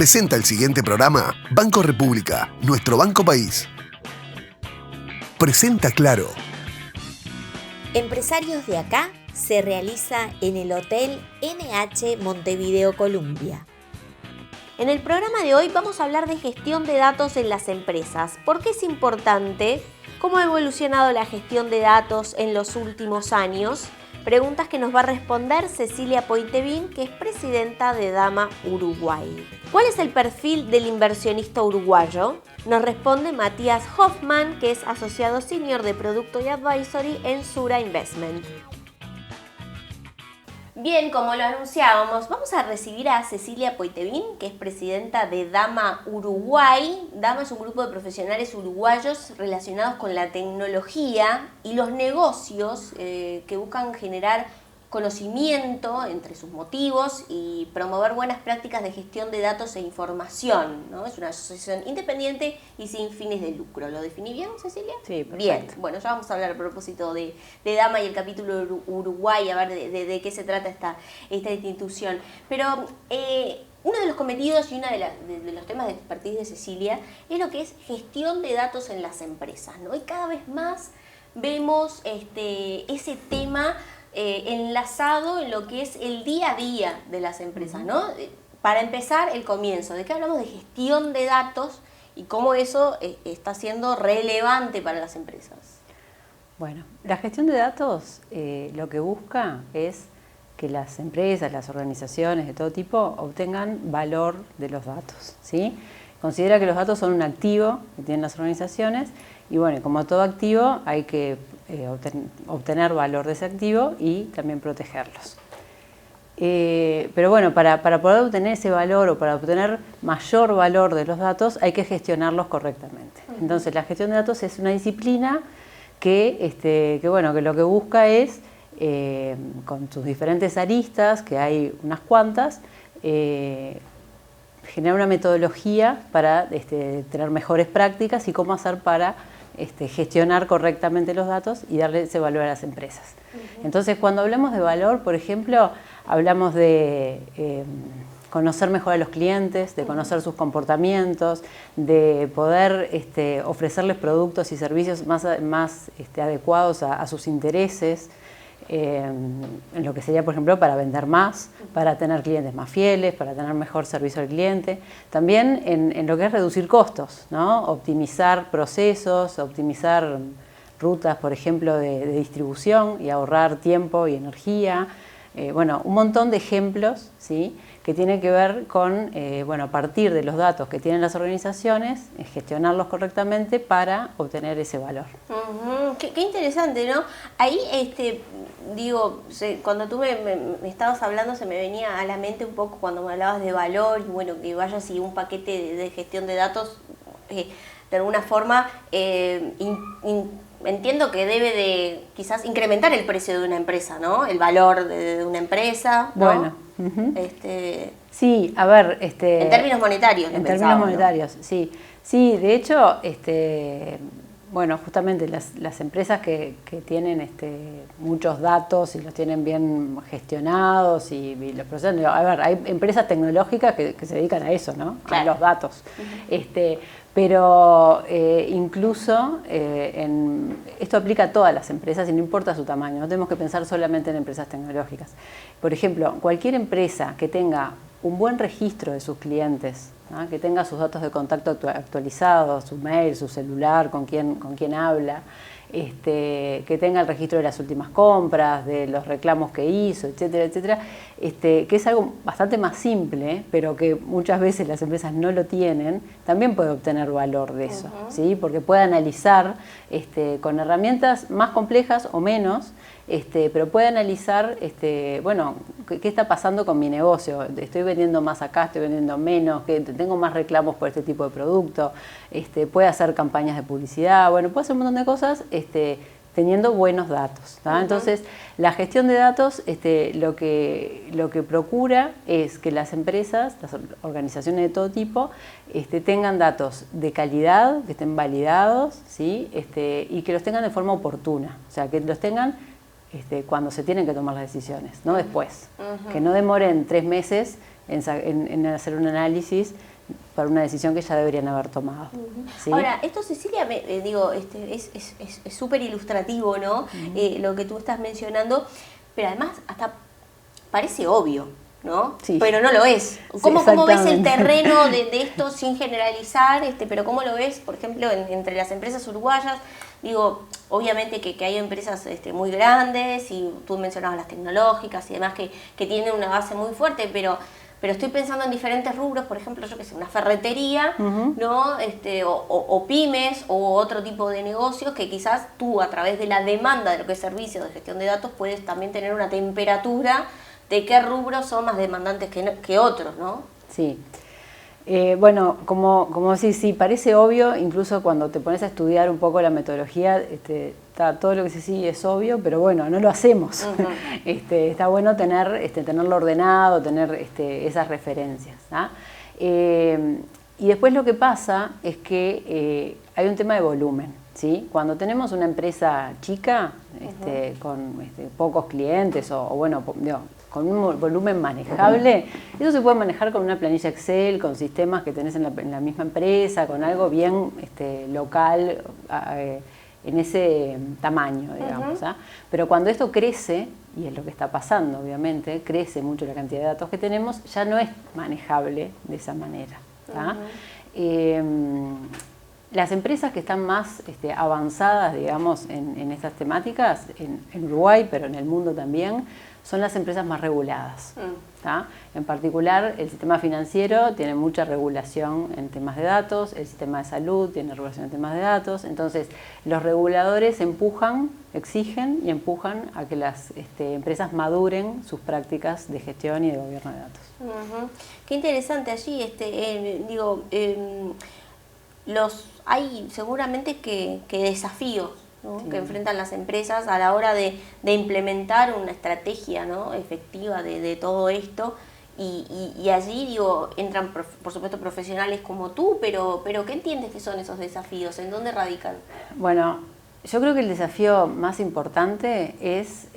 Presenta el siguiente programa Banco República, nuestro banco país. Presenta Claro. Empresarios de acá se realiza en el Hotel NH Montevideo Columbia. En el programa de hoy vamos a hablar de gestión de datos en las empresas. ¿Por qué es importante? ¿Cómo ha evolucionado la gestión de datos en los últimos años? Preguntas que nos va a responder Cecilia Poitevin, que es presidenta de Dama Uruguay. ¿Cuál es el perfil del inversionista uruguayo? Nos responde Matías Hoffman, que es asociado senior de Producto y Advisory en Sura Investment. Bien, como lo anunciábamos, vamos a recibir a Cecilia Poitevin, que es presidenta de Dama Uruguay. Dama es un grupo de profesionales uruguayos relacionados con la tecnología y los negocios que buscan generar conocimiento entre sus motivos y promover buenas prácticas de gestión de datos e información, ¿no? Es una asociación independiente y sin fines de lucro. ¿Lo definí bien, Cecilia? Sí, perfecto. Bien, bueno, ya vamos a hablar a propósito de Dama y el capítulo Uruguay, a ver de qué se trata esta institución. Pero uno de los cometidos y uno de los temas de expertise de Cecilia es lo que es gestión de datos en las empresas, ¿no? Y cada vez más vemos ese tema enlazado en lo que es el día a día de las empresas, ¿no? Para empezar, el comienzo. ¿De qué hablamos? De gestión de datos y cómo eso está siendo relevante para las empresas. Bueno, la gestión de datos lo que busca es que las empresas, las organizaciones de todo tipo obtengan valor de los datos, ¿sí? Considera que los datos son un activo que tienen las organizaciones y bueno, como todo activo hay que obtener valor de ese activo y también protegerlos. Pero bueno, para poder obtener ese valor o para obtener mayor valor de los datos hay que gestionarlos correctamente. Entonces la gestión de datos es una disciplina que lo que busca es, con sus diferentes aristas, que hay unas cuantas, generar una metodología para tener mejores prácticas y cómo hacer para gestionar correctamente los datos y darle ese valor a las empresas. Entonces, cuando hablamos de valor, por ejemplo, hablamos de conocer mejor a los clientes, de conocer sus comportamientos, de poder ofrecerles productos y servicios más adecuados a sus intereses, en lo que sería, por ejemplo, para vender más, para tener clientes más fieles, para tener mejor servicio al cliente. También en lo que es reducir costos, ¿no? Optimizar procesos, optimizar rutas, por ejemplo, de distribución y ahorrar tiempo y energía. Bueno, un montón de ejemplos, ¿sí?, que tienen que ver con, a partir de los datos que tienen las organizaciones, gestionarlos correctamente para obtener ese valor. Qué interesante, ¿no? Ahí, cuando tú me estabas hablando se me venía a la mente un poco cuando me hablabas de valor y bueno, que vayas y un paquete de gestión de datos, de alguna forma, entiendo que debe de quizás incrementar el precio de una empresa, ¿no? El valor de una empresa, ¿no? Bueno. Sí, a ver... en términos monetarios. En términos monetarios, ¿no? Sí. Sí, de hecho, justamente las empresas que tienen muchos datos y los tienen bien gestionados y los procesan. A ver, hay empresas tecnológicas que se dedican a eso, ¿no? Claro. A los datos. Pero incluso esto aplica a todas las empresas y no importa su tamaño, no tenemos que pensar solamente en empresas tecnológicas. Por ejemplo, cualquier empresa que tenga un buen registro de sus clientes, ¿no?, que tenga sus datos de contacto actualizados, su mail, su celular, con quién habla, que tenga el registro de las últimas compras, de los reclamos que hizo, etcétera, etcétera, que es algo bastante más simple, pero que muchas veces las empresas no lo tienen, también puede obtener valor de eso, ¿sí? Porque puede analizar con herramientas más complejas o menos, pero puede analizar, qué está pasando con mi negocio, estoy vendiendo más acá, estoy vendiendo menos, tengo más reclamos por este tipo de producto, puede hacer campañas de publicidad, bueno, puede hacer un montón de cosas teniendo buenos datos, ¿tá? Entonces, la gestión de datos lo que procura es que las empresas, las organizaciones de todo tipo, tengan datos de calidad, que estén validados, ¿sí? Y que los tengan de forma oportuna, o sea, que los tengan cuando se tienen que tomar las decisiones, no después. Que no demoren 3 meses en hacer un análisis para una decisión que ya deberían haber tomado. ¿Sí? Ahora, esto, Cecilia, es súper ilustrativo, ¿no? Lo que tú estás mencionando, pero además hasta parece obvio, ¿no? Sí. Pero no lo es. ¿Cómo ves el terreno de esto sin generalizar? Pero ¿cómo lo ves, por ejemplo, entre las empresas uruguayas? Digo, obviamente que hay empresas muy grandes, y tú mencionabas las tecnológicas y demás que tienen una base muy fuerte, pero estoy pensando en diferentes rubros, por ejemplo, yo que sé, una ferretería, ¿no? O pymes o otro tipo de negocios que quizás tú, a través de la demanda de lo que es servicios de gestión de datos, puedes también tener una temperatura de qué rubros son más demandantes que otros, ¿no? Sí. Bueno, como sí, parece obvio, incluso cuando te pones a estudiar un poco la metodología, todo lo que sí es obvio, pero bueno, no lo hacemos. Está bueno tenerlo ordenado, tener esas referencias, ¿tá? Y después lo que pasa es que hay un tema de volumen, ¿sí? Cuando tenemos una empresa chica, con pocos clientes con un volumen manejable, eso se puede manejar con una planilla Excel, con sistemas que tenés en la misma empresa, con algo bien local, en ese tamaño, digamos. Pero cuando esto crece, y es lo que está pasando obviamente, crece mucho la cantidad de datos que tenemos, ya no es manejable de esa manera. Las empresas que están más avanzadas, digamos, en estas temáticas, en Uruguay, pero en el mundo también, son las empresas más reguladas. En particular, el sistema financiero tiene mucha regulación en temas de datos, el sistema de salud tiene regulación en temas de datos, entonces los reguladores exigen y empujan a que las empresas maduren sus prácticas de gestión y de gobierno de datos. Qué interesante allí, hay seguramente que desafíos, ¿no? Sí. Que enfrentan las empresas a la hora de implementar una estrategia, ¿no? Efectiva de todo esto, y allí entran por supuesto profesionales como tú, pero ¿qué entiendes que son esos desafíos? ¿En dónde radican? Bueno, yo creo que el desafío más importante es,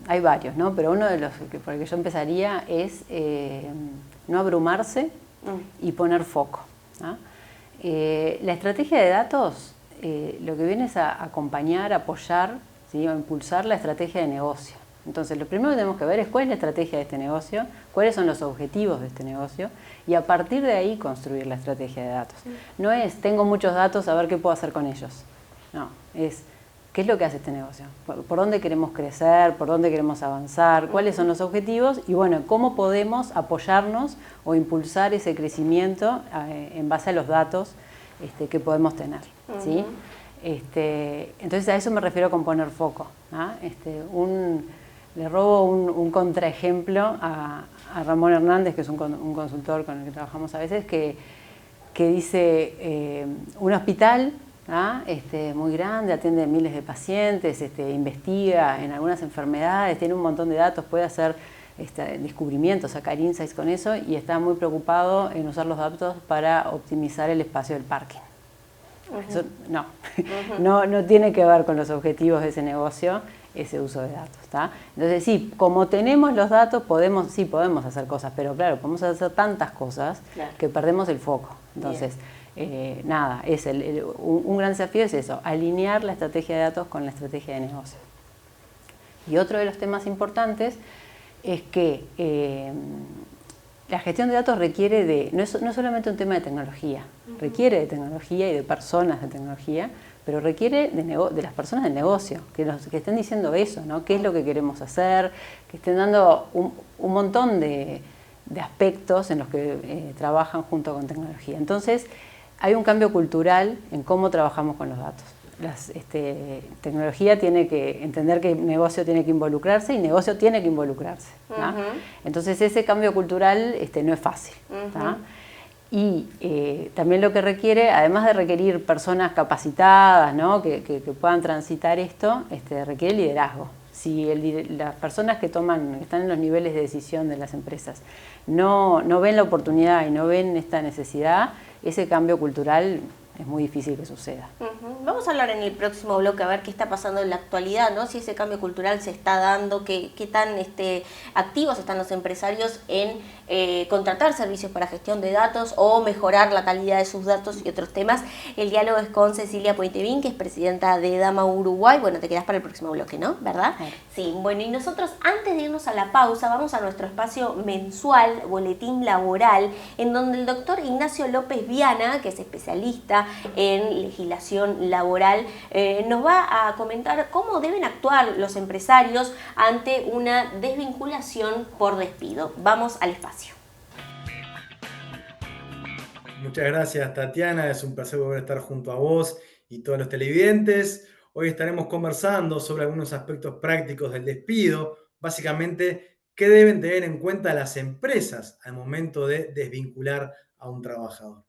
hay varios, ¿no? Pero uno de los por el que yo empezaría es no abrumarse y poner foco, ¿no? La estrategia de datos lo que viene es a acompañar, apoyar, ¿sí? O impulsar la estrategia de negocio. Entonces, lo primero que tenemos que ver es cuál es la estrategia de este negocio, cuáles son los objetivos de este negocio, y a partir de ahí construir la estrategia de datos. No es, tengo muchos datos, a ver qué puedo hacer con ellos. No, es, ¿qué es lo que hace este negocio? ¿Por dónde queremos crecer? ¿Por dónde queremos avanzar? ¿Cuáles son los objetivos? Y bueno, ¿cómo podemos apoyarnos o impulsar ese crecimiento en base a los datos que podemos tener? ¿Sí? Entonces a eso me refiero con poner foco, ¿no? Le robo un contraejemplo a Ramón Hernández, que es un consultor con el que trabajamos a veces, que dice, un hospital, ¿no? Muy grande, atiende miles de pacientes, investiga en algunas enfermedades, tiene un montón de datos, puede hacer descubrimientos, sacar insights con eso, y está muy preocupado en usar los datos para optimizar el espacio del parking. Eso no tiene que ver con los objetivos de ese negocio, ese uso de datos, ¿tá? Entonces sí, como tenemos los datos, podemos hacer cosas, pero claro, podemos hacer tantas cosas que perdemos el foco. Entonces, un gran desafío es eso, alinear la estrategia de datos con la estrategia de negocio. Y otro de los temas importantes es que la gestión de datos requiere no es solamente un tema de tecnología, requiere de tecnología y de personas de tecnología, pero requiere de las personas del negocio, que estén diciendo eso, ¿no? ¿Qué es lo que queremos hacer? Que estén dando un montón de aspectos en los que trabajan junto con tecnología. Entonces, hay un cambio cultural en cómo trabajamos con los datos. Tecnología tiene que entender que el negocio tiene que involucrarse y el negocio tiene que involucrarse, ¿no? Entonces ese cambio cultural no es fácil, ¿no? Y también lo que requiere, además de requerir personas capacitadas, ¿no? que puedan transitar esto, requiere liderazgo. Si las personas que están en los niveles de decisión de las empresas no ven la oportunidad y no ven esta necesidad, ese cambio cultural es muy difícil que suceda. Vamos a hablar en el próximo bloque a ver qué está pasando en la actualidad, ¿no? Si ese cambio cultural se está dando, qué tan activos están los empresarios en contratar servicios para gestión de datos o mejorar la calidad de sus datos y otros temas. El diálogo es con Cecilia Poitevin, que es presidenta de Dama Uruguay. Bueno, te quedás para el próximo bloque, ¿no? ¿Verdad? Sí. Bueno, y nosotros antes de irnos a la pausa vamos a nuestro espacio mensual, Boletín Laboral, en donde el doctor Ignacio López Viana, que es especialista en legislación laboral, nos va a comentar cómo deben actuar los empresarios ante una desvinculación por despido. Vamos al espacio. Muchas gracias, Tatiana. Es un placer volver a estar junto a vos y todos los televidentes. Hoy estaremos conversando sobre algunos aspectos prácticos del despido, básicamente qué deben tener en cuenta las empresas al momento de desvincular a un trabajador.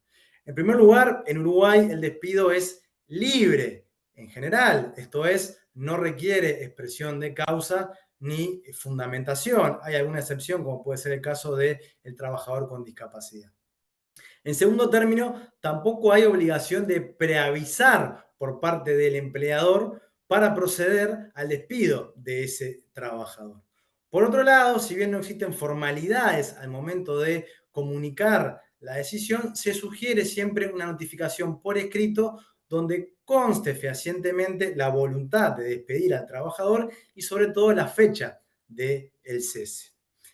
En primer lugar, en Uruguay el despido es libre en general, esto es, no requiere expresión de causa ni fundamentación. Hay alguna excepción, como puede ser el caso del trabajador con discapacidad. En segundo término, tampoco hay obligación de preavisar por parte del empleador para proceder al despido de ese trabajador. Por otro lado, si bien no existen formalidades al momento de comunicar la decisión, se sugiere siempre una notificación por escrito donde conste fehacientemente la voluntad de despedir al trabajador y sobre todo la fecha del cese.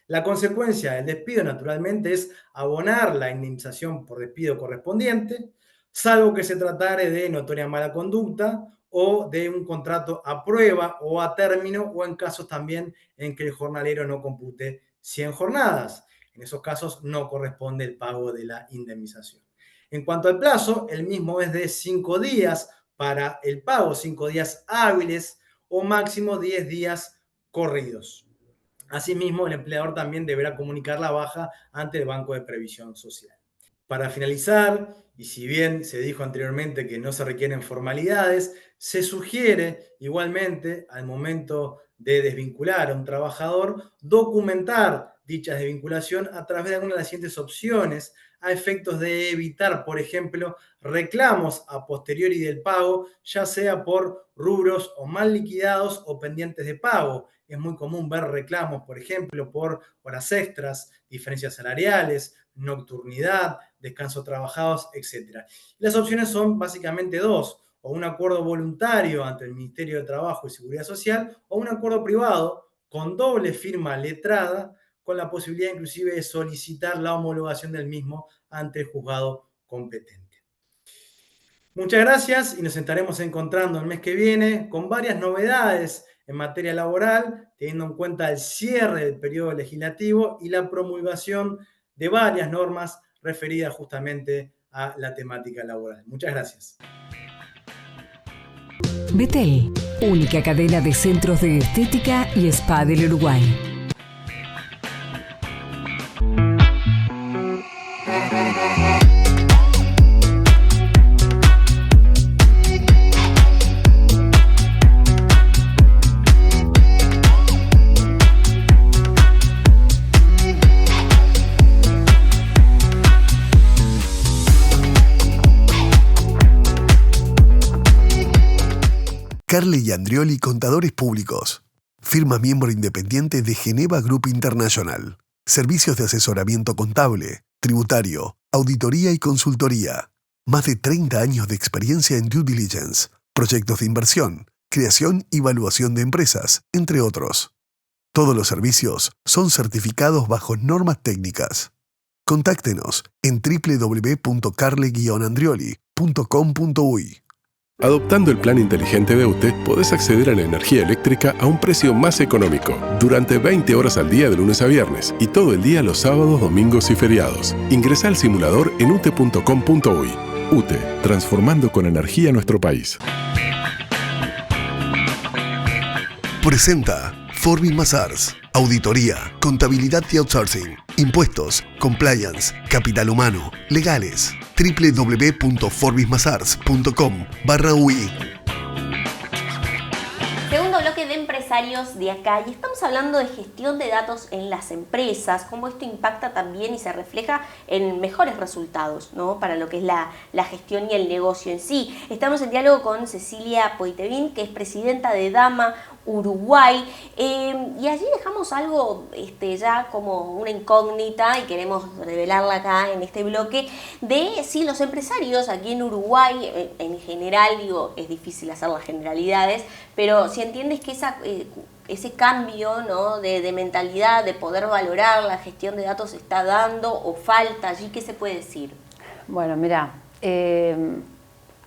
La consecuencia del despido, naturalmente, es abonar la indemnización por despido correspondiente, salvo que se tratare de notoria mala conducta o de un contrato a prueba o a término, o en casos también en que el jornalero no compute 100 jornadas. En esos casos no corresponde el pago de la indemnización. En cuanto al plazo, el mismo es de 5 días para el pago, 5 días hábiles o máximo 10 días corridos. Asimismo, el empleador también deberá comunicar la baja ante el Banco de Previsión Social. Para finalizar, y si bien se dijo anteriormente que no se requieren formalidades, se sugiere igualmente al momento de desvincular a un trabajador documentar dicha desvinculación a través de alguna de las siguientes opciones a efectos de evitar, por ejemplo, reclamos a posteriori del pago, ya sea por rubros o mal liquidados o pendientes de pago. Es muy común ver reclamos, por ejemplo, por horas extras, diferencias salariales, nocturnidad, descanso trabajados, etc. Las opciones son básicamente dos: o un acuerdo voluntario ante el Ministerio de Trabajo y Seguridad Social, o un acuerdo privado con doble firma letrada, con la posibilidad inclusive de solicitar la homologación del mismo ante el juzgado competente. Muchas gracias y nos estaremos encontrando el mes que viene con varias novedades en materia laboral, teniendo en cuenta el cierre del periodo legislativo y la promulgación de varias normas referidas justamente a la temática laboral. Muchas gracias. Betel, única cadena de centros de estética y spa del Uruguay. Carle y Andrioli Contadores Públicos. Firma miembro independiente de Geneva Group International. Servicios de asesoramiento contable, tributario, auditoría y consultoría. Más de 30 años de experiencia en due diligence, proyectos de inversión, creación y evaluación de empresas, entre otros. Todos los servicios son certificados bajo normas técnicas. Contáctenos en www.carle-andrioli.com.uy. Adoptando el plan inteligente de UTE, podés acceder a la energía eléctrica a un precio más económico, durante 20 horas al día de lunes a viernes y todo el día los sábados, domingos y feriados. Ingresá al simulador en ute.com.uy. UTE, transformando con energía nuestro país. Presenta Forbis Mazars. Auditoría, contabilidad y outsourcing, impuestos, compliance, capital humano, legales. www.forbismazars.com/UI. Segundo bloque bloque de empresarios de acá y estamos hablando de gestión de datos en las empresas, cómo esto impacta también y se refleja en mejores resultados, ¿no? Para lo que es la gestión y el negocio en sí. Estamos en diálogo con Cecilia Poitevin, que es presidenta de Dama Uruguay, y allí dejamos algo ya como una incógnita y queremos revelarla acá en este bloque de si los empresarios aquí en Uruguay, en general, digo, es difícil hacer las generalidades, pero si entiendes que ese cambio, ¿no? de mentalidad, de poder valorar la gestión de datos se está dando o falta allí, ¿qué se puede decir? Bueno, mira,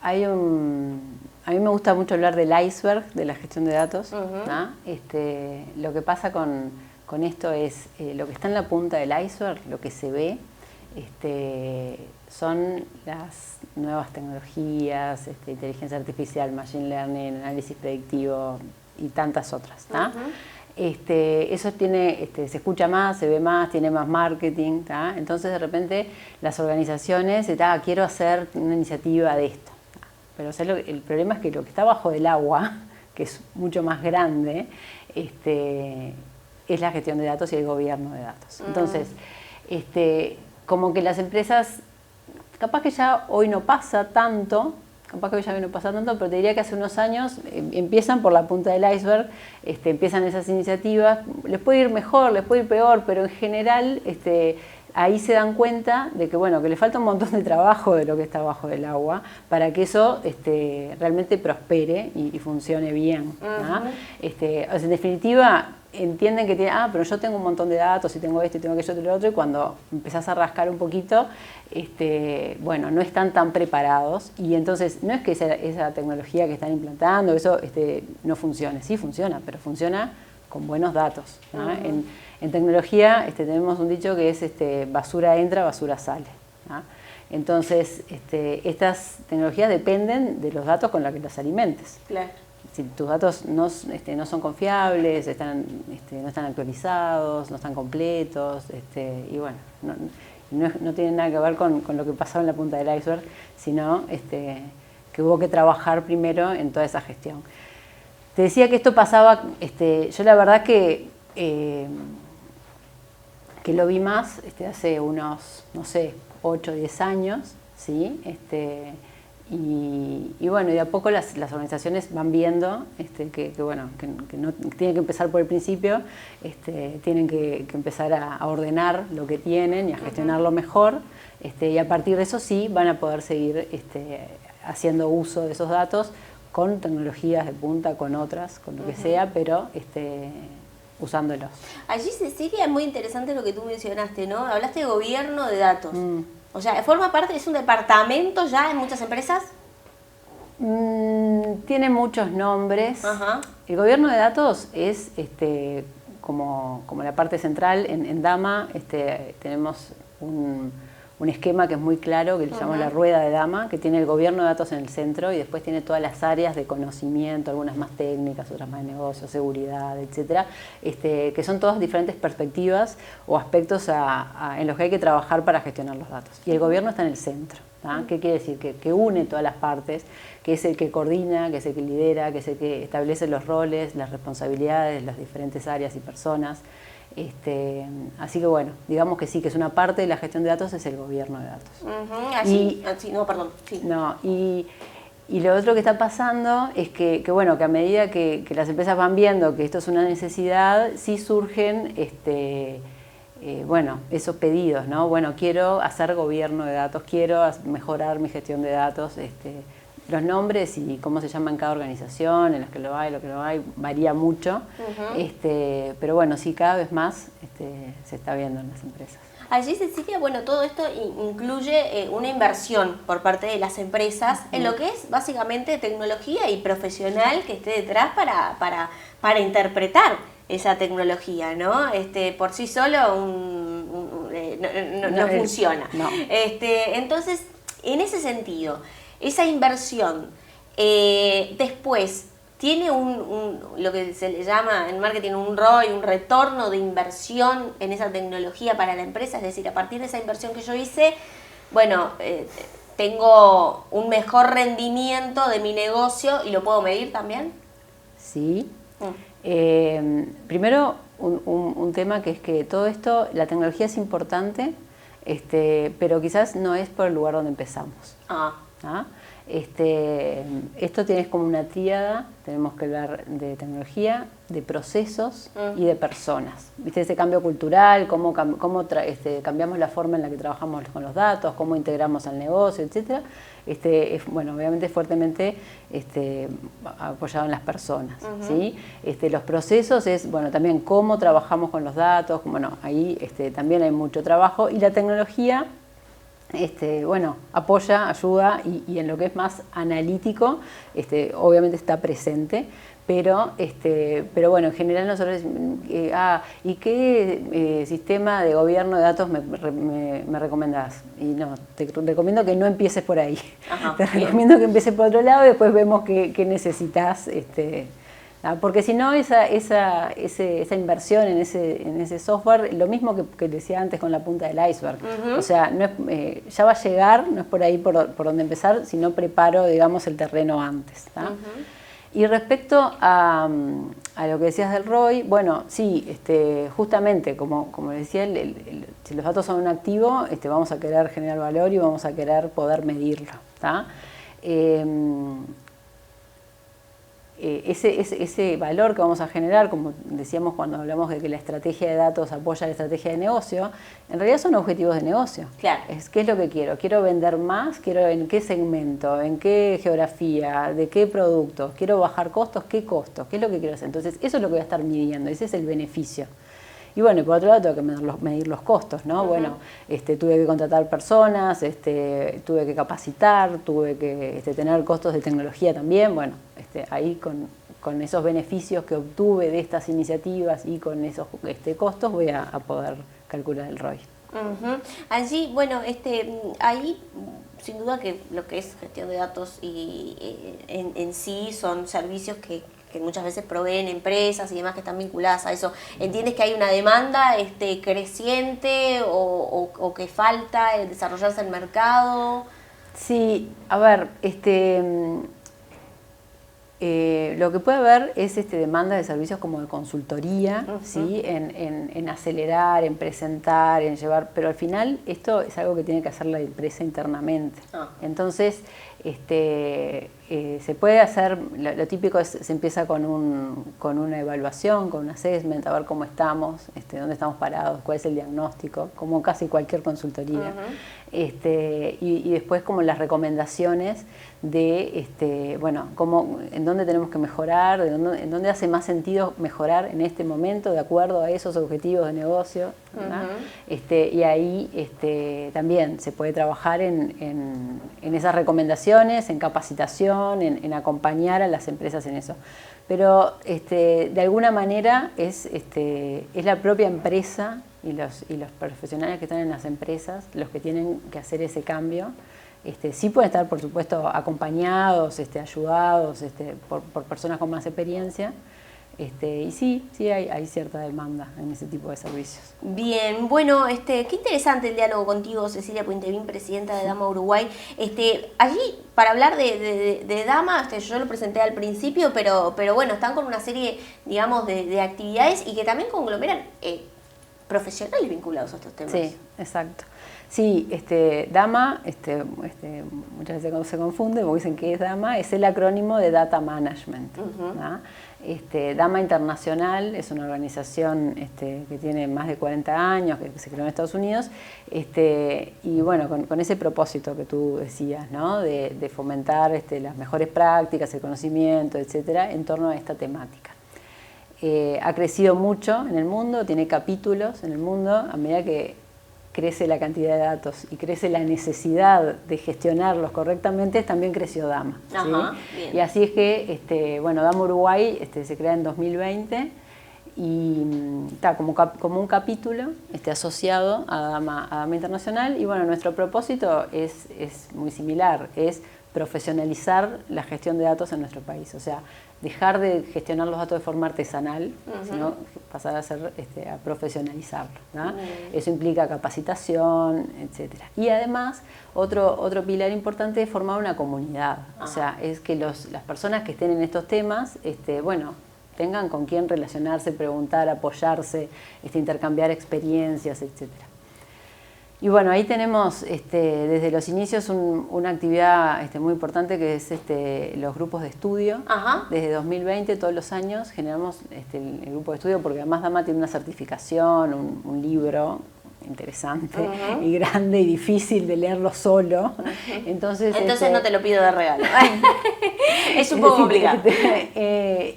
a mí me gusta mucho hablar del iceberg de la gestión de datos, ¿no? Lo que pasa con esto es, lo que está en la punta del iceberg, lo que se ve, son las nuevas tecnologías, inteligencia artificial, machine learning, análisis predictivo y tantas otras, ¿no? Eso se escucha más, se ve más, tiene más marketing, ¿tá? Entonces de repente las organizaciones, quiero hacer una iniciativa de esto. Pero el problema es que lo que está bajo del agua, que es mucho más grande, es la gestión de datos y el gobierno de datos. Entonces, como que las empresas, capaz que ya hoy no pasa tanto, pero te diría que hace unos años empiezan por la punta del iceberg, empiezan esas iniciativas, les puede ir mejor, les puede ir peor, pero en general ahí se dan cuenta de que, bueno, que le falta un montón de trabajo de lo que está bajo del agua para que eso realmente prospere y funcione bien, ¿no? En definitiva, entienden que pero yo tengo un montón de datos y tengo esto y tengo aquello y lo otro, y cuando empezás a rascar un poquito, bueno, no están tan preparados, y entonces no es que esa tecnología que están implantando, eso no funcione, sí funciona, pero funciona con buenos datos, ¿no? En tecnología tenemos un dicho que es basura entra, basura sale, ¿no? Entonces estas tecnologías dependen de los datos con los que las alimentes. Claro. Si tus datos no son confiables, no están actualizados, no están completos, y bueno, no tienen nada que ver con lo que pasaba en la punta del iceberg, sino que hubo que trabajar primero en toda esa gestión. Te decía que esto pasaba, yo la verdad que lo vi más hace unos, no sé, 8 o 10 años, ¿sí? Y bueno, y de a poco las organizaciones van viendo que no tienen que empezar por el principio, tienen que empezar a ordenar lo que tienen y a gestionarlo mejor, y a partir de eso sí van a poder seguir haciendo uso de esos datos con tecnologías de punta, con otras, con lo que sea, pero usándolos. Allí, Cecilia, es muy interesante lo que tú mencionaste, ¿no? Hablaste de gobierno de datos. O sea, ¿forma parte, es un departamento ya en muchas empresas? Tiene muchos nombres. Ajá. El gobierno de datos es como la parte central. En Dama tenemos un esquema que es muy claro, que le llamamos la rueda de Dama, que tiene el gobierno de datos en el centro y después tiene todas las áreas de conocimiento, algunas más técnicas, otras más de negocio, seguridad, etcétera, que son todas diferentes perspectivas o aspectos en los que hay que trabajar para gestionar los datos. Y el gobierno está en el centro. ¿Qué quiere decir? Que une todas las partes, que es el que coordina, que es el que lidera, que es el que establece los roles, las responsabilidades, las diferentes áreas y personas. Así que bueno, digamos que sí, que es una parte de la gestión de datos, es el gobierno de datos. Y lo otro que está pasando es que a medida que las empresas van viendo que esto es una necesidad, sí surgen esos pedidos, ¿no? Bueno, quiero hacer gobierno de datos, quiero mejorar mi gestión de datos. Los nombres y cómo se llama en cada organización, en los que lo hay, varía mucho. Pero bueno, sí, cada vez más se está viendo en las empresas. Allí, Cecilia, bueno, todo esto incluye una inversión por parte de las empresas en lo que es básicamente tecnología y profesional que esté detrás para interpretar esa tecnología, ¿no? Por sí solo no funciona. No. Entonces, en ese sentido, esa inversión después tiene lo que se le llama en marketing un ROI, un retorno de inversión en esa tecnología para la empresa, es decir, a partir de esa inversión que yo hice, bueno, tengo un mejor rendimiento de mi negocio y lo puedo medir también. Sí. Primero, un tema que es que todo esto, la tecnología es importante, pero quizás no es por el lugar donde empezamos. ¿Ah? Esto tienes como una tríada, tenemos que hablar de tecnología, de procesos y de personas. ¿Viste? Ese cambio cultural, cómo cambiamos la forma en la que trabajamos con los datos, cómo integramos al negocio, etc. Bueno, obviamente fuertemente apoyado en las personas. ¿Sí? Los procesos es, bueno, también cómo trabajamos con los datos, bueno, ahí también hay mucho trabajo, y la tecnología bueno, apoya, ayuda y en lo que es más analítico, obviamente está presente, pero bueno, en general nosotros ¿y qué sistema de gobierno de datos me recomendás? Y no, te recomiendo que no empieces por ahí. Ajá, te recomiendo que empieces por otro lado y después vemos qué necesitas. Porque si no, esa inversión en ese software, lo mismo que decía antes con la punta del iceberg. O sea, no es, ya va a llegar, no es por ahí por donde empezar, sino preparo, digamos, el terreno antes. Y respecto a lo que decías del ROI, bueno, sí, justamente, como decía, si los datos son un activo, vamos a querer generar valor y vamos a querer poder medirlo. Ese valor que vamos a generar, como decíamos cuando hablamos de que la estrategia de datos apoya la estrategia de negocio, en realidad son objetivos de negocio. Claro. ¿Qué es lo que quiero? ¿Quiero vender más? ¿Quiero en qué segmento? ¿En qué geografía? ¿De qué productos? ¿Quiero bajar costos? ¿Qué costos? ¿Qué es lo que quiero hacer? Entonces, eso es lo que voy a estar midiendo, ese es el beneficio. Y bueno, y por otro lado tengo que medir los costos, ¿no? Bueno, tuve que contratar personas, tuve que capacitar, tuve que tener costos de tecnología también. Bueno, ahí con esos beneficios que obtuve de estas iniciativas y con esos costos voy a poder calcular el ROI. Allí, bueno, ahí sin duda que lo que es gestión de datos y en sí son servicios que muchas veces proveen empresas y demás que están vinculadas a eso. ¿Entiendes que hay una demanda creciente o que falta desarrollarse el mercado? Sí, a ver, lo que puede haber es demanda de servicios como de consultoría, ¿sí? En acelerar, en presentar, en llevar, pero al final esto es algo que tiene que hacer la empresa internamente. Entonces, se puede hacer, lo típico es, se empieza con una evaluación, con un assessment, a ver cómo estamos, dónde estamos parados, cuál es el diagnóstico, como casi cualquier consultoría. Y después como las recomendaciones de, bueno, en dónde tenemos que mejorar, en dónde hace más sentido mejorar en este momento de acuerdo a esos objetivos de negocio. Y ahí también se puede trabajar en esas recomendaciones, en capacitación, en acompañar a las empresas en eso. Pero de alguna manera es la propia empresa y los profesionales que están en las empresas los que tienen que hacer ese cambio. Sí pueden estar, por supuesto, acompañados, ayudados por personas con más experiencia. Y sí hay cierta demanda en ese tipo de servicios. Bien, bueno, qué interesante el diálogo contigo, Cecilia Puentevín, presidenta de Dama Uruguay. Allí, para hablar de Dama, yo lo presenté al principio, pero bueno, están con una serie, digamos, de actividades y que también conglomeran profesionales vinculados a estos temas. Sí, exacto. Sí, Dama, muchas veces se confunde porque dicen que es Dama, es el acrónimo de Data Management. Dama Internacional es una organización que tiene más de 40 años, que se creó en Estados Unidos, y bueno, con ese propósito que tú decías, ¿no? de fomentar las mejores prácticas, el conocimiento, etcétera, en torno a esta temática. Ha crecido mucho en el mundo, tiene capítulos en el mundo, a medida que crece la cantidad de datos y crece la necesidad de gestionarlos correctamente, también creció Dama. Ajá, ¿sí? Y así es que, bueno, Dama Uruguay se crea en 2020 y está como un capítulo asociado a Dama Internacional. Y bueno, nuestro propósito es muy similar, es profesionalizar la gestión de datos en nuestro país. O sea, dejar de gestionar los datos de forma artesanal, sino pasar a profesionalizarlo, ¿no? Eso implica capacitación, etcétera. Y además, otro pilar importante es formar una comunidad. O sea, es que las personas que estén en estos temas, bueno, tengan con quién relacionarse, preguntar, apoyarse, intercambiar experiencias, etc. Y bueno, ahí tenemos desde los inicios una actividad muy importante que es los grupos de estudio. Ajá. Desde 2020, todos los años, generamos el grupo de estudio porque además Dama tiene una certificación, un libro interesante y grande y difícil de leerlo solo. Entonces no te lo pido de regalo. Es un poco complicado.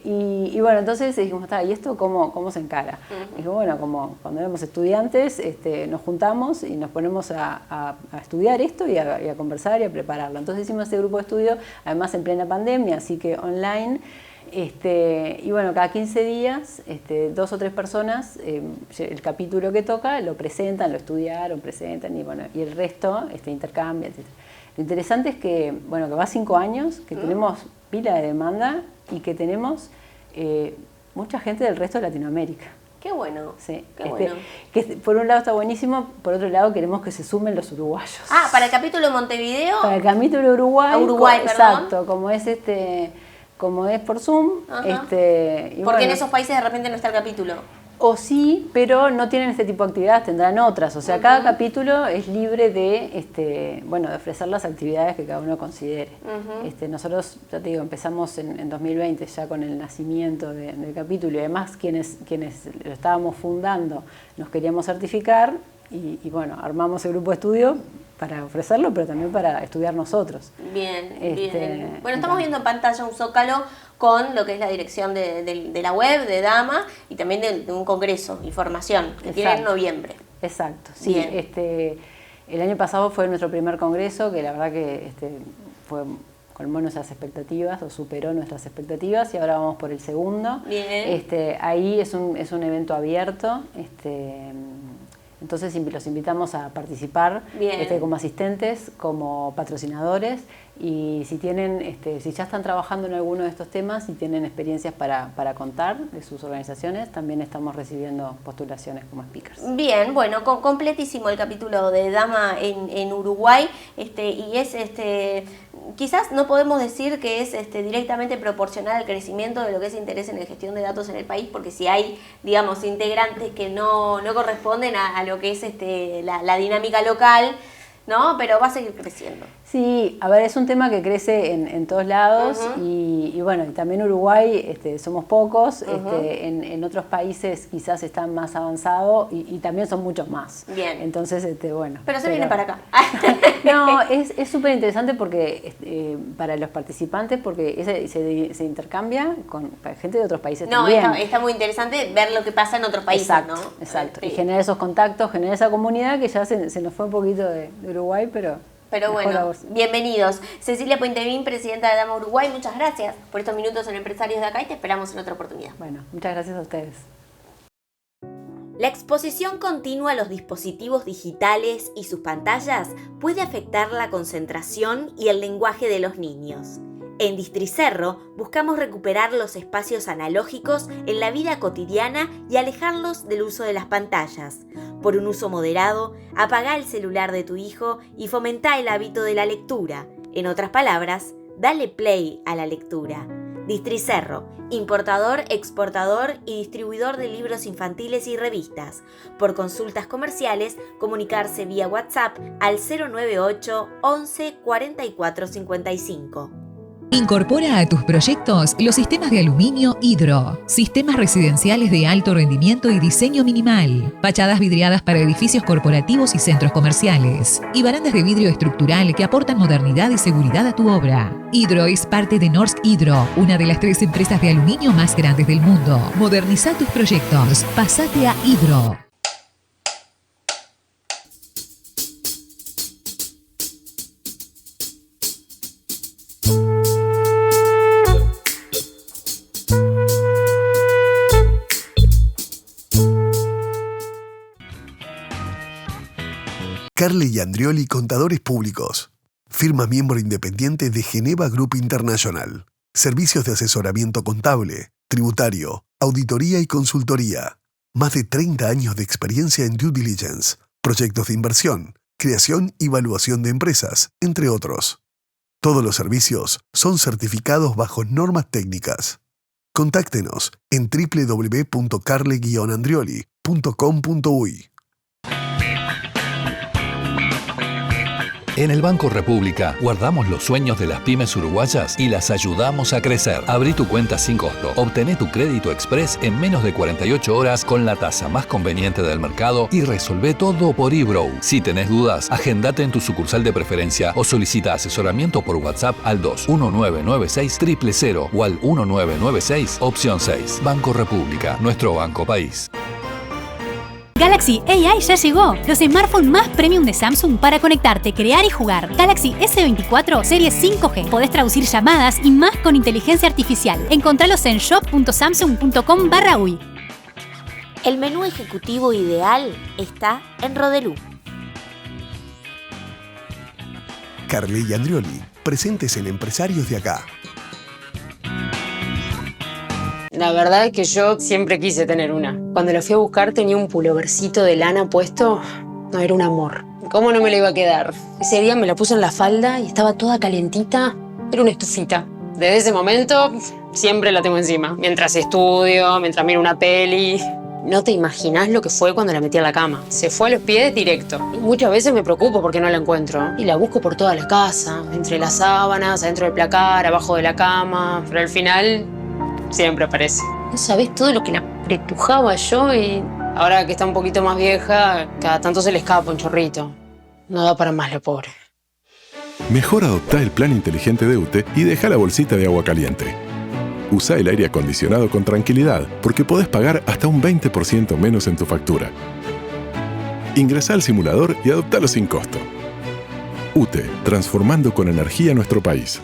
Y bueno, entonces dijimos, ¿y esto cómo se encara? Dijo, bueno, como cuando éramos estudiantes, nos juntamos y nos ponemos a estudiar esto y a conversar y a prepararlo. Entonces hicimos este grupo de estudio, además en plena pandemia, así que online. Y bueno, cada 15 días, 2 o 3 personas, el capítulo que toca, lo presentan, lo estudiaron, presentan y bueno, y el resto intercambia, etc. Lo interesante es que, bueno, que va 5 años, que tenemos pila de demanda y que tenemos mucha gente del resto de Latinoamérica. Qué bueno. Sí, qué bueno. Que por un lado está buenísimo, por otro lado queremos que se sumen los uruguayos. Ah, para el capítulo de Montevideo. Para el capítulo de Uruguay. Perdón. Exacto, como es por Zoom. Porque en esos países de repente no está el capítulo. O sí, pero no tienen este tipo de actividades, tendrán otras. O sea, cada capítulo es libre de, de ofrecer las actividades que cada uno considere. Nosotros, ya te digo, empezamos en 2020 ya con el nacimiento del capítulo y además quienes lo estábamos fundando nos queríamos certificar y bueno, armamos el grupo de estudio para ofrecerlo, pero también para estudiar nosotros. Bien, bien. Bueno, estamos viendo en pantalla un zócalo con lo que es la dirección de la web de Dama y también de un congreso y formación que tiene en noviembre. Exacto, sí. El año pasado fue nuestro primer congreso, que la verdad que colmó nuestras expectativas o superó nuestras expectativas y ahora vamos por el segundo. Bien. Ahí es un evento abierto. Entonces los invitamos a participar como asistentes, como patrocinadores y si ya están trabajando en alguno de estos temas y tienen experiencias para contar de sus organizaciones, también estamos recibiendo postulaciones como speakers. Bien, bueno, completísimo el capítulo de Dama en Uruguay y es quizás no podemos decir que es directamente proporcional al crecimiento de lo que es interés en la gestión de datos en el país, porque si hay, digamos, integrantes que no corresponden a lo que es la dinámica local, ¿no? Pero va a seguir creciendo. Sí, a ver, es un tema que crece en todos lados y bueno, y también Uruguay somos pocos, en otros países quizás están más avanzados y también son muchos más. Bien. Entonces, bueno. Pero se viene para acá. No, es súper interesante porque para los participantes, porque se intercambia con gente de otros países también. No, está muy interesante ver lo que pasa en otros países, exacto, ¿no? Exacto, y generar esos contactos, generar esa comunidad que ya se nos fue un poquito de Uruguay, pero bueno, bienvenidos. Cecilia Puentevín, presidenta de Dama Uruguay, muchas gracias por estos minutos en Empresarios de Acá y te esperamos en otra oportunidad. Bueno, muchas gracias a ustedes. La exposición continua a los dispositivos digitales y sus pantallas puede afectar la concentración y el lenguaje de los niños. En Districerro buscamos recuperar los espacios analógicos en la vida cotidiana y alejarlos del uso de las pantallas. Por un uso moderado, apagá el celular de tu hijo y fomentá el hábito de la lectura. En otras palabras, dale play a la lectura. Districerro, importador, exportador y distribuidor de libros infantiles y revistas. Por consultas comerciales, comunicarse vía WhatsApp al 098 11 44 55. Incorpora a tus proyectos los sistemas de aluminio Hidro, sistemas residenciales de alto rendimiento y diseño minimal, fachadas vidriadas para edificios corporativos y centros comerciales, y barandas de vidrio estructural que aportan modernidad y seguridad a tu obra. Hidro es parte de Norsk Hydro, una de las 3 empresas de aluminio más grandes del mundo. Moderniza tus proyectos. Pasate a Hidro. Carle y Andrioli, Contadores Públicos. Firma miembro independiente de Geneva Group International. Servicios de asesoramiento contable, tributario, auditoría y consultoría. Más de 30 años de experiencia en due diligence, proyectos de inversión, creación y evaluación de empresas, entre otros. Todos los servicios son certificados bajo normas técnicas. Contáctenos en www.carle-andrioli.com.uy. En el Banco República guardamos los sueños de las pymes uruguayas y las ayudamos a crecer. Abrí tu cuenta sin costo. Obtené tu crédito express en menos de 48 horas con la tasa más conveniente del mercado y resolvé todo por eBrow. Si tenés dudas, agendate en tu sucursal de preferencia o solicita asesoramiento por WhatsApp al 21996 000 o al 1996 opción 6. Banco República, nuestro banco país. Galaxy AI ya llegó, los smartphones más premium de Samsung para conectarte, crear y jugar. Galaxy S24 serie 5G. Podés traducir llamadas y más con inteligencia artificial. Encontralos en shop.samsung.com/uy. El menú ejecutivo ideal está en Rodelú. Carle y Andrioli, presentes en Empresarios de Acá. La verdad es que yo siempre quise tener una. Cuando la fui a buscar tenía un pulovercito de lana puesto. No, era un amor. ¿Cómo no me la iba a quedar? Ese día me la puse en la falda y estaba toda calentita. Era una estufita. Desde ese momento siempre la tengo encima. Mientras estudio, mientras miro una peli. No te imaginás lo que fue cuando la metí a la cama. Se fue a los pies directo. Y muchas veces me preocupo porque no la encuentro. Y la busco por toda la casa. Entre las sábanas, adentro del placar, abajo de la cama. Pero al final siempre aparece. No sabés todo lo que la apretujaba yo y ahora que está un poquito más vieja, cada tanto se le escapa un chorrito. No da para más la pobre. Mejor adoptá el plan inteligente de UTE y deja la bolsita de agua caliente. Usa el aire acondicionado con tranquilidad, porque podés pagar hasta un 20% menos en tu factura. Ingresá al simulador y adoptalo sin costo. UTE, transformando con energía nuestro país.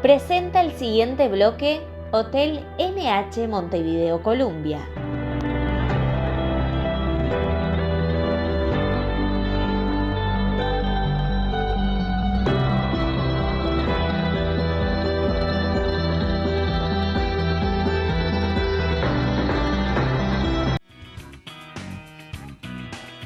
Presenta el siguiente bloque Hotel NH Montevideo Columbia.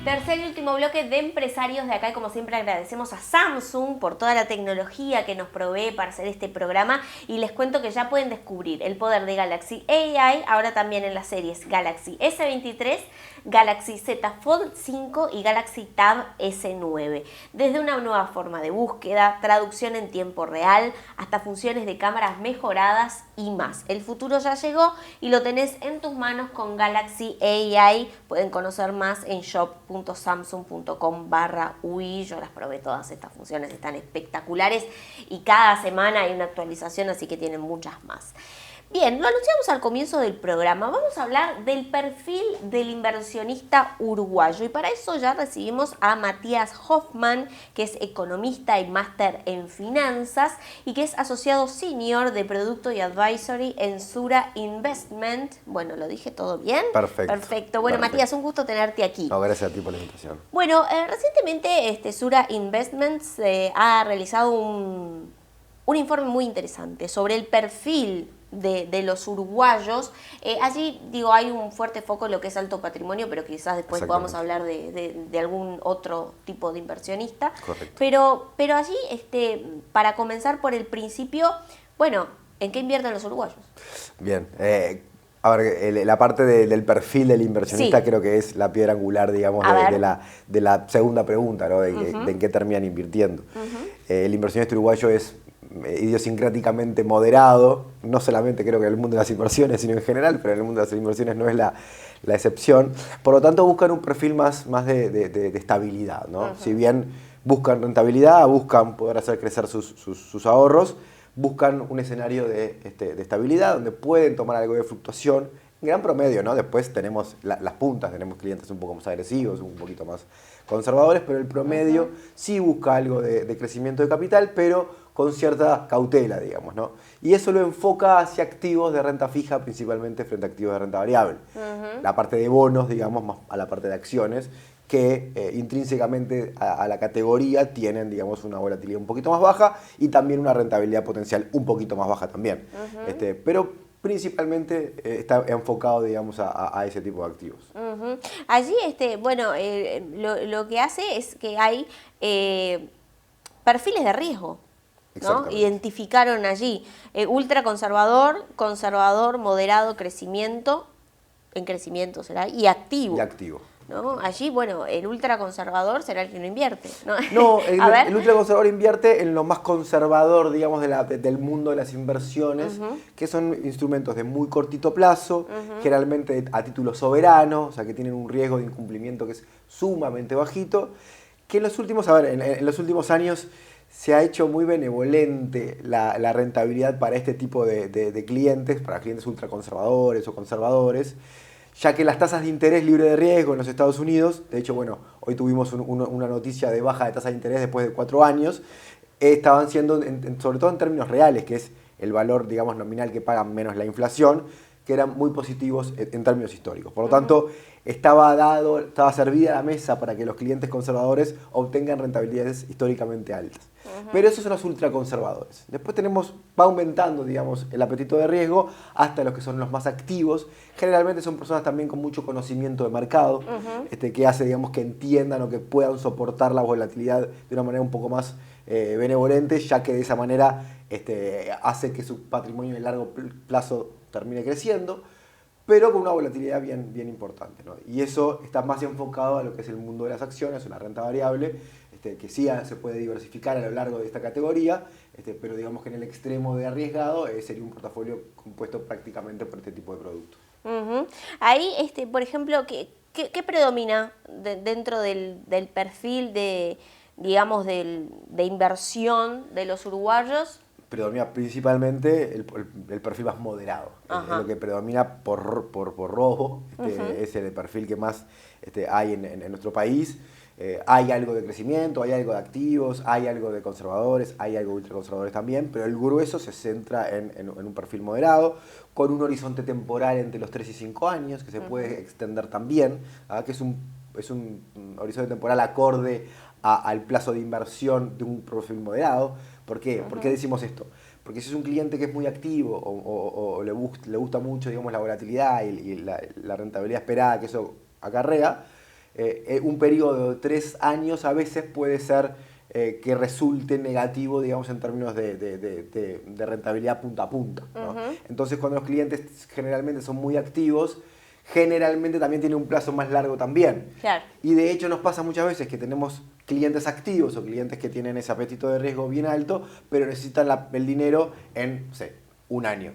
Tercer y último bloque de Empresarios de Acá, y como siempre agradecemos a Samsung por toda la tecnología que nos provee para hacer este programa, y les cuento que ya pueden descubrir el poder de Galaxy AI ahora también en las series Galaxy S23, Galaxy Z Fold 5 y Galaxy Tab S9. Desde una nueva forma de búsqueda, traducción en tiempo real, hasta funciones de cámaras mejoradas y más. El futuro ya llegó y lo tenés en tus manos con Galaxy AI. Pueden conocer más en shop.samsung.com/uy. Yo las probé todas estas funciones, están espectaculares y cada semana hay una actualización, así que tienen muchas más. Bien, lo anunciamos al comienzo del programa. Vamos a hablar del perfil del inversionista uruguayo, y para eso ya recibimos a Matías Hoffman, que es economista y máster en finanzas y que es asociado senior de producto y advisory en Sura Investment. Bueno, ¿lo dije todo bien? Perfecto. Perfecto. Bueno, Perfecto. Matías, un gusto tenerte aquí. No, gracias a ti por la invitación. Bueno, recientemente Sura Investments ha realizado un informe muy interesante sobre el perfil de los uruguayos. Allí, hay un fuerte foco en lo que es alto patrimonio, pero quizás después podamos hablar de algún otro tipo de inversionista. Correcto. Pero allí, para comenzar por el principio, bueno, ¿en qué invierten los uruguayos? Bien. A ver, la parte del perfil del inversionista, sí, creo que es la piedra angular, digamos, de la segunda pregunta, ¿no? De en qué terminan invirtiendo. El inversionista uruguayo es idiosincráticamente moderado, no solamente creo que en el mundo de las inversiones, sino en general, pero en el mundo de las inversiones no es la excepción. Por lo tanto, buscan un perfil más de estabilidad, ¿no? Si bien buscan rentabilidad, buscan poder hacer crecer sus ahorros, buscan un escenario de estabilidad donde pueden tomar algo de fluctuación, en gran promedio, ¿no? Después tenemos las puntas, tenemos clientes un poco más agresivos, un poquito más conservadores, pero el promedio sí busca algo de crecimiento de capital, pero con cierta cautela, digamos, ¿no? Y eso lo enfoca hacia activos de renta fija, principalmente frente a activos de renta variable. La parte de bonos, digamos, más a la parte de acciones, que intrínsecamente a la categoría tienen, digamos, una volatilidad un poquito más baja y también una rentabilidad potencial un poquito más baja también. Pero principalmente está enfocado, digamos, a ese tipo de activos. Allí, lo que hace es que hay perfiles de riesgo. ¿no? Identificaron allí ultraconservador, conservador, moderado, crecimiento, en crecimiento será, y activo. Y activo. ¿No? Allí, bueno, el ultraconservador será el que no invierte. No, el ultraconservador invierte en lo más conservador, digamos, del mundo de las inversiones, que son instrumentos de muy cortito plazo, generalmente a título soberano, o sea, que tienen un riesgo de incumplimiento que es sumamente bajito, que en los últimos años se ha hecho muy benevolente la rentabilidad para este tipo de clientes, para clientes ultraconservadores o conservadores, ya que las tasas de interés libre de riesgo en los Estados Unidos, de hecho, bueno, hoy tuvimos una noticia de baja de tasa de interés después de 4 años, estaban siendo, sobre todo en términos reales, que es el valor, digamos, nominal que pagan menos la inflación, que eran muy positivos en términos históricos. Por lo tanto, estaba servida la mesa para que los clientes conservadores obtengan rentabilidades históricamente altas. Pero esos son los ultraconservadores. Después va aumentando, digamos, el apetito de riesgo hasta los que son los más activos. Generalmente son personas también con mucho conocimiento de mercado, que hace, digamos, que entiendan o que puedan soportar la volatilidad de una manera un poco más benevolente, ya que de esa manera hace que su patrimonio de largo plazo termine creciendo, pero con una volatilidad bien importante, ¿no? Y eso está más enfocado a lo que es el mundo de las acciones, una renta variable, que sí se puede diversificar a lo largo de esta categoría, pero digamos que en el extremo de arriesgado sería un portafolio compuesto prácticamente por este tipo de productos. Ahí, por ejemplo, ¿qué predomina dentro del perfil de inversión de los uruguayos? Predomina principalmente el perfil más moderado. Es lo que predomina por rojo. Es el perfil que más hay en nuestro país. Hay algo de crecimiento, hay algo de activos, hay algo de conservadores, hay algo de ultraconservadores también, pero el grueso se centra en un perfil moderado, con un horizonte temporal entre los 3 y 5 años, que se puede extender también, que es un horizonte temporal acorde al plazo de inversión de un perfil moderado. ¿Por qué? ¿Por qué decimos esto? Porque si es un cliente que es muy activo o le gusta mucho, digamos, la volatilidad y la rentabilidad esperada que eso acarrea, un periodo de 3 años a veces puede ser que resulte negativo, digamos, en términos de rentabilidad punta a punta, ¿no? Entonces, cuando los clientes generalmente son muy activos, generalmente también tiene un plazo más largo también. Claro. Y de hecho nos pasa muchas veces que tenemos clientes activos o clientes que tienen ese apetito de riesgo bien alto, pero necesitan el dinero en, no sé, 1 año.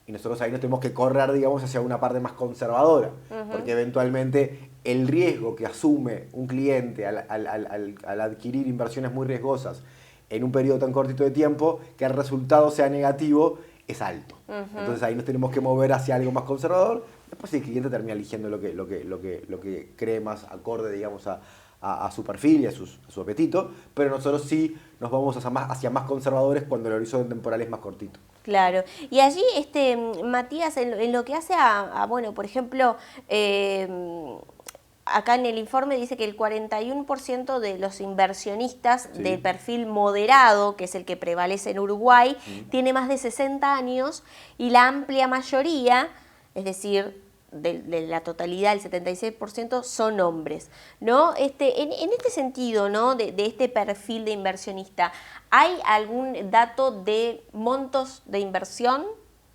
Y nosotros ahí nos tenemos que correr, digamos, hacia una parte más conservadora, porque eventualmente el riesgo que asume un cliente al adquirir inversiones muy riesgosas en un periodo tan cortito de tiempo, que el resultado sea negativo, es alto. Entonces ahí nos tenemos que mover hacia algo más conservador. Después el cliente termina eligiendo lo que cree más acorde, digamos, a su perfil y a su apetito, pero nosotros sí nos vamos hacia más conservadores cuando el horizonte temporal es más cortito. Claro. Y allí, Matías, en lo que hace bueno, por ejemplo, acá en el informe dice que el 41% de los inversionistas del perfil moderado, que es el que prevalece en Uruguay, tiene más de 60 años, y la amplia mayoría, es decir, de la totalidad, el 76%, son hombres, ¿no? En este sentido, ¿no? de este perfil de inversionista, ¿hay algún dato de montos de inversión?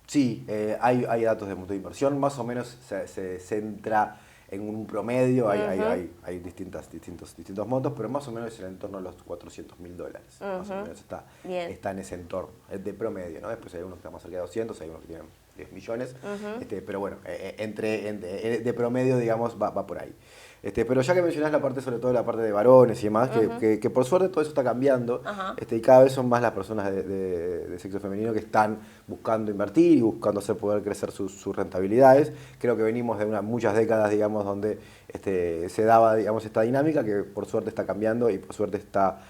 Sí, hay datos de montos de inversión, más o menos se centra en un promedio, hay distintos montos, pero más o menos es en torno a los $400.000, más o menos está en ese entorno, de promedio, ¿no? Después hay unos que están más cerca de 200, hay unos que tienen 10 millones, pero bueno, de promedio, digamos, va por ahí. Pero ya que mencionás la parte, sobre todo la parte de varones y demás, que por suerte todo eso está cambiando, y cada vez son más las personas de sexo femenino que están buscando invertir y buscando hacer poder crecer sus rentabilidades. Creo que venimos de muchas décadas, digamos, donde se daba, digamos, esta dinámica que por suerte está cambiando y por suerte está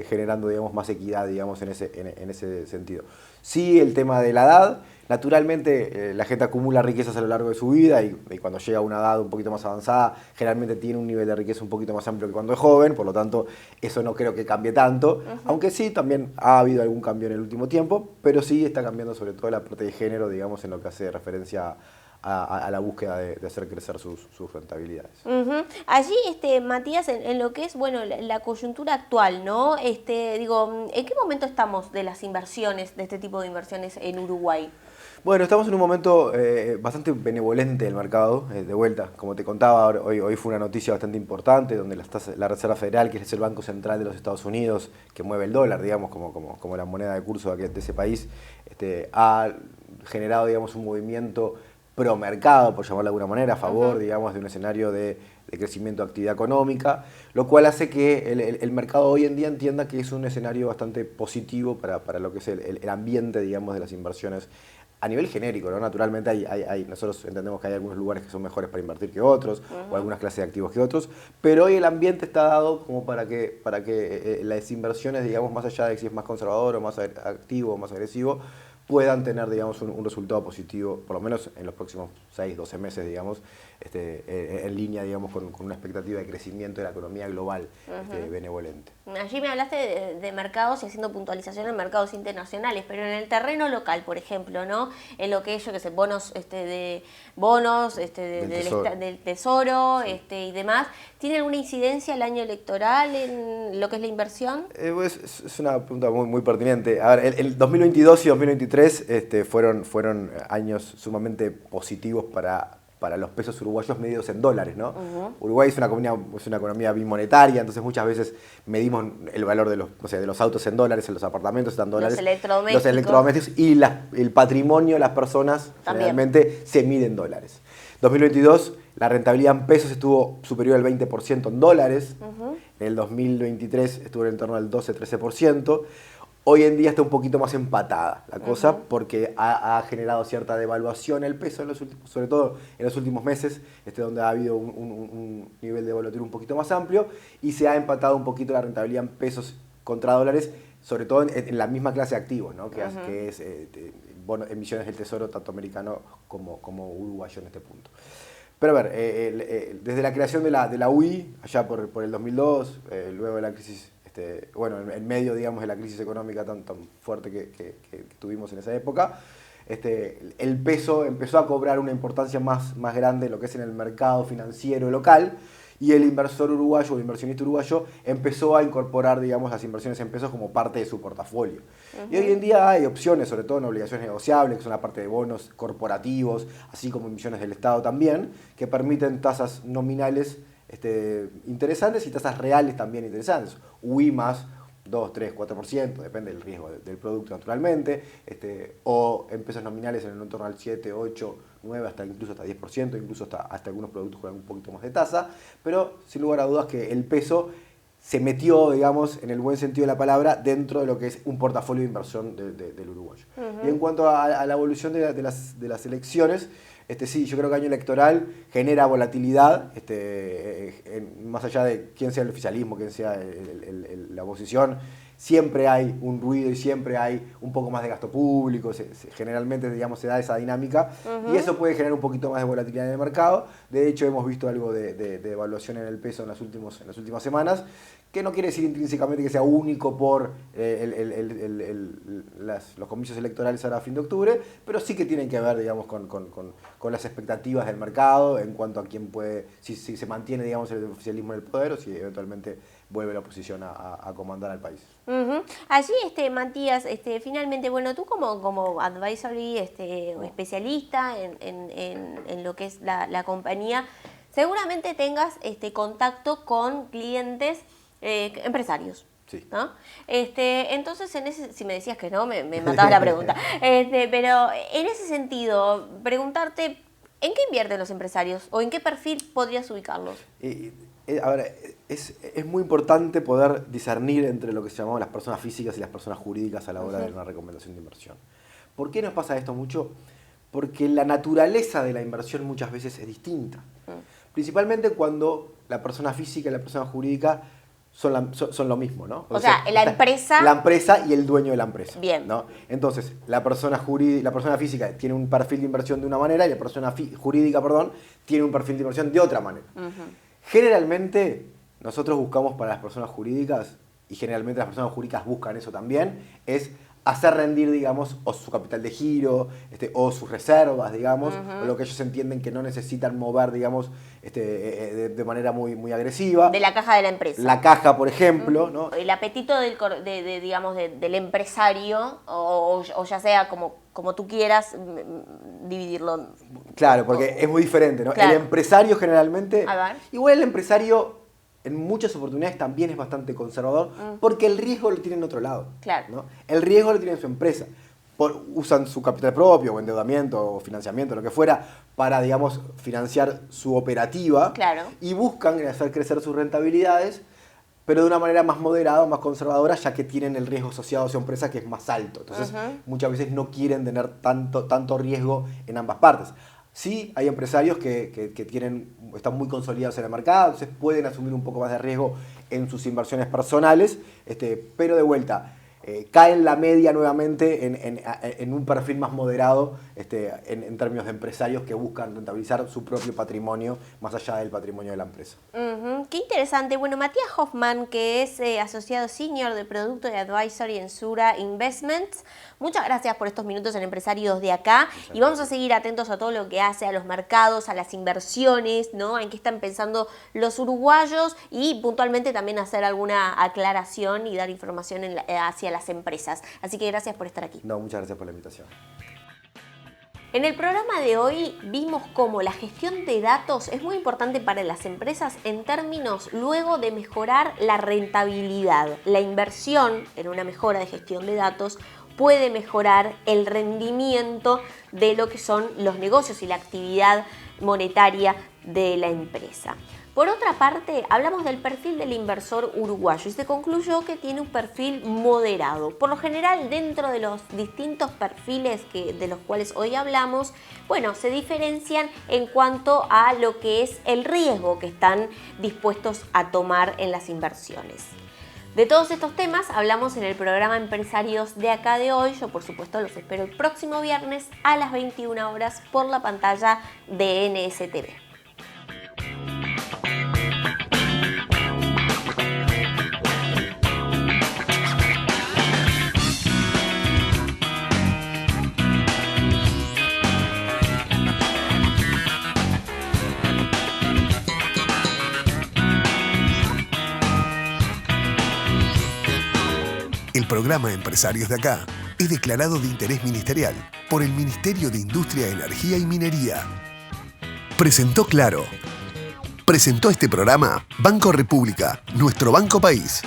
generando, digamos, más equidad, digamos, en ese sentido. Sí, el tema de la edad. Naturalmente, la gente acumula riquezas a lo largo de su vida y cuando llega a una edad un poquito más avanzada, generalmente tiene un nivel de riqueza un poquito más amplio que cuando es joven, por lo tanto, eso no creo que cambie tanto, aunque sí, también ha habido algún cambio en el último tiempo, pero sí está cambiando sobre todo la parte de género, digamos, en lo que hace referencia a la búsqueda de hacer crecer sus rentabilidades. Allí, Matías, en lo que es la coyuntura actual, ¿no? Digo, ¿en qué momento estamos de las inversiones, de este tipo de inversiones en Uruguay? Bueno, estamos en un momento bastante benevolente del mercado, de vuelta. Como te contaba, hoy fue una noticia bastante importante, donde la Reserva Federal, que es el Banco Central de los Estados Unidos, que mueve el dólar, digamos, como la moneda de curso de ese país, ha generado, digamos, un movimiento pro mercado, por llamarlo de alguna manera, a favor, digamos, de un escenario de crecimiento de actividad económica, lo cual hace que el mercado hoy en día entienda que es un escenario bastante positivo para lo que es el ambiente, digamos, de las inversiones a nivel genérico, ¿no? Naturalmente nosotros entendemos que hay algunos lugares que son mejores para invertir que otros, o algunas clases de activos que otros, pero hoy el ambiente está dado como para que las inversiones, digamos, más allá de si es más conservador o más activo o más agresivo, puedan tener, digamos, un resultado positivo, por lo menos en los próximos 6, 12 meses, digamos, en línea, digamos, con una expectativa de crecimiento de la economía global benevolente. Allí me hablaste de mercados y haciendo puntualización en mercados internacionales, pero en el terreno local, por ejemplo, ¿no? En lo que es, yo que sé, bonos del tesoro y demás, ¿tiene alguna incidencia el año electoral en lo que es la inversión? Es una pregunta muy pertinente. A ver, el 2022 y 2023 fueron años sumamente positivos para los pesos uruguayos medidos en dólares, ¿no? Uruguay es una economía bimonetaria, entonces muchas veces medimos el valor de los autos en dólares, en los apartamentos están en dólares, los electrodomésticos y el patrimonio de las personas generalmente se mide en dólares. 2022 la rentabilidad en pesos estuvo superior al 20% en dólares, en el 2023 estuvo en torno al 12-13%. Hoy en día está un poquito más empatada la cosa porque ha generado cierta devaluación el peso, sobre todo en los últimos meses, donde ha habido un nivel de volatilidad un poquito más amplio y se ha empatado un poquito la rentabilidad en pesos contra dólares, sobre todo en la misma clase de activos, ¿no? que es emisiones del tesoro tanto americano como uruguayo en este punto. Pero a ver, desde la creación de la UI, allá por el 2002, luego de la crisis, en medio, digamos, de la crisis económica tan fuerte que tuvimos en esa época, el peso empezó a cobrar una importancia más grande en lo que es en el mercado financiero local, y el inversor uruguayo o el inversionista uruguayo empezó a incorporar, digamos, las inversiones en pesos como parte de su portafolio. Y hoy en día hay opciones, sobre todo en obligaciones negociables, que son la parte de bonos corporativos, así como emisiones del Estado también, que permiten tasas nominales interesantes y tasas reales también interesantes. UI más 2, 3, 4%, depende del riesgo del producto naturalmente, o en pesos nominales en el entorno al 7, 8, 9, incluso hasta 10%, incluso hasta algunos productos con un poquito más de tasa, pero sin lugar a dudas que el peso se metió, digamos, en el buen sentido de la palabra, dentro de lo que es un portafolio de inversión del uruguayo. Y en cuanto a la evolución de las elecciones, sí, yo creo que el año electoral genera volatilidad, más allá de quién sea el oficialismo, quién sea la oposición, siempre hay un ruido y siempre hay un poco más de gasto público, generalmente, digamos, se da esa dinámica, y eso puede generar un poquito más de volatilidad en el mercado. De hecho, hemos visto algo de evaluación en el peso en las últimas semanas, que no quiere decir intrínsecamente que sea único por los comicios electorales ahora a fin de octubre, pero sí que tienen que ver, digamos, con las expectativas del mercado en cuanto a quién puede, si se mantiene, digamos, el oficialismo en el poder o si eventualmente vuelve la oposición a comandar al país. Allí, Matías, finalmente, bueno, tú como advisory o especialista en lo que es la compañía, seguramente tengas contacto con clientes empresarios. Sí. ¿No? Entonces, si me decías que no, me matabas la pregunta. Pero en ese sentido, preguntarte, ¿en qué invierten los empresarios? ¿O en qué perfil podrías ubicarlos? A ver, es muy importante poder discernir entre lo que se llaman las personas físicas y las personas jurídicas a la hora de una recomendación de inversión. ¿Por qué nos pasa esto mucho? Porque la naturaleza de la inversión muchas veces es distinta. Principalmente cuando la persona física y la persona jurídica son lo mismo, ¿no? O sea, la empresa... La empresa y el dueño de la empresa. Bien. ¿No? Entonces, la persona física tiene un perfil de inversión de una manera y la persona jurídica, tiene un perfil de inversión de otra manera. Generalmente, nosotros buscamos para las personas jurídicas, y generalmente las personas jurídicas buscan eso también, es hacer rendir, digamos, o su capital de giro, o sus reservas, digamos, o lo que ellos entienden que no necesitan mover, digamos, de manera muy, muy agresiva. De la caja de la empresa. La caja, por ejemplo, ¿no? El apetito del empresario, o ya sea como tú quieras dividirlo. Claro, porque es muy diferente, ¿no? Claro. El empresario generalmente, igual el empresario en muchas oportunidades también es bastante conservador, porque el riesgo lo tiene en otro lado. Claro. ¿no? El riesgo lo tiene en su empresa. Usan su capital propio o endeudamiento o financiamiento, lo que fuera, para, digamos, financiar su operativa. Claro. Y buscan hacer crecer sus rentabilidades, pero de una manera más moderada, más conservadora, ya que tienen el riesgo asociado a su empresa que es más alto. Entonces, muchas veces no quieren tener tanto riesgo en ambas partes. Sí, hay empresarios que están muy consolidados en el mercado, entonces pueden asumir un poco más de riesgo en sus inversiones personales, pero de vuelta, caen la media nuevamente en un perfil más moderado en términos de empresarios que buscan rentabilizar su propio patrimonio más allá del patrimonio de la empresa. Qué interesante. Bueno, Matías Hoffman, que es asociado senior de Producto de Advisory en Sura Investments, muchas gracias por estos minutos en Empresarios de Acá, y vamos a seguir atentos a todo lo que hace a los mercados, a las inversiones, ¿no? En qué están pensando los uruguayos, y puntualmente también hacer alguna aclaración y dar información hacia las empresas. Así que gracias por estar aquí. No, muchas gracias por la invitación. En el programa de hoy vimos cómo la gestión de datos es muy importante para las empresas en términos luego de mejorar la rentabilidad. La inversión en una mejora de gestión de datos puede mejorar el rendimiento de lo que son los negocios y la actividad monetaria de la empresa. Por otra parte, hablamos del perfil del inversor uruguayo y se concluyó que tiene un perfil moderado. Por lo general, dentro de los distintos perfiles de los cuales hoy hablamos, bueno, se diferencian en cuanto a lo que es el riesgo que están dispuestos a tomar en las inversiones. De todos estos temas hablamos en el programa Empresarios de Acá de hoy. Yo, por supuesto, los espero el próximo viernes a las 21 horas por la pantalla de NSTV. El programa Empresarios de Acá es declarado de interés ministerial por el Ministerio de Industria, Energía y Minería. Presentó Claro. Presentó este programa Banco República, nuestro banco país.